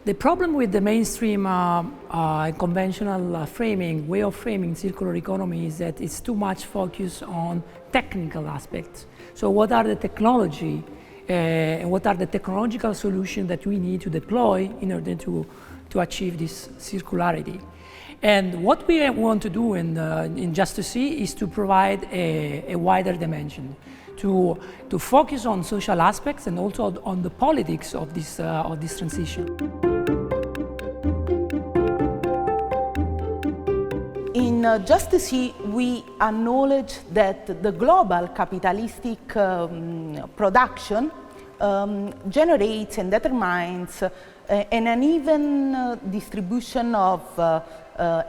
The problem with the mainstream conventional way of framing circular economy is that it's too much focused on technical aspects. So what are the technology and what are the technological solutions that we need to deploy in order to achieve this circularity? And what we want to do in Just2C is to provide a wider dimension, to focus on social aspects and also on the politics of this transition. In Just2C, we acknowledge that the global capitalistic production generates and determines an uneven distribution of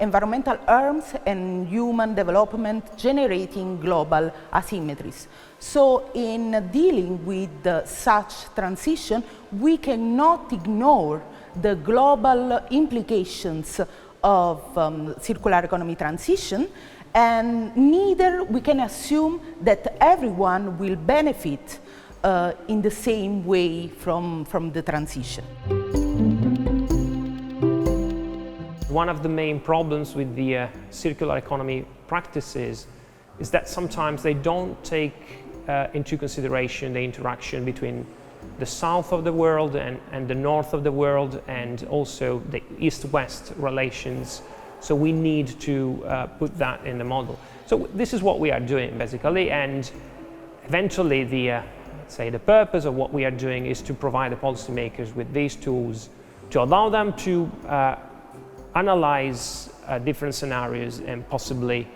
environmental harms and human development, generating global asymmetries. So in dealing with such transition, we cannot ignore the global implications of circular economy transition, and neither we can assume that everyone will benefit in the same way from the transition. One of the main problems with the circular economy practices is that sometimes they don't take into consideration the interaction between the south of the world and the north of the world, and also the east-west relations. So we need to put that in the model. So this is what we are doing basically, and eventually the purpose of what we are doing is to provide the policymakers with these tools to allow them to analyze different scenarios and possibly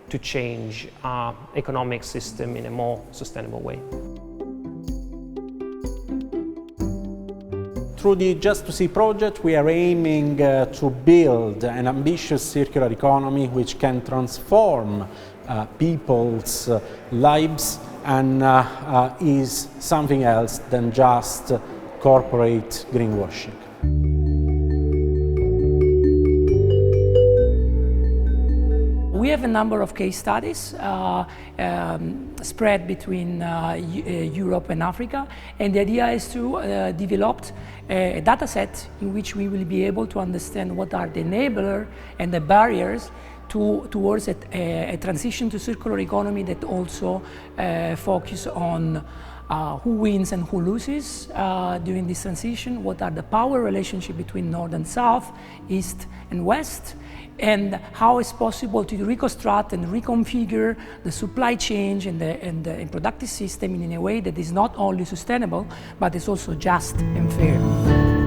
to change our economic system in a more sustainable way. Through the Just2C project, we are aiming to build an ambitious circular economy which can transform people's lives and is something else than just corporate greenwashing. We have a number of case studies spread between Europe and Africa, and the idea is to develop a data set in which we will be able to understand what are the enablers and the barriers towards a transition to circular economy that also focus on who wins and who loses during this transition, what are the power relationship between North and South, East and West, and how it's possible to reconstruct and reconfigure the supply chain and the productive system in a way that is not only sustainable, but is also just and fair.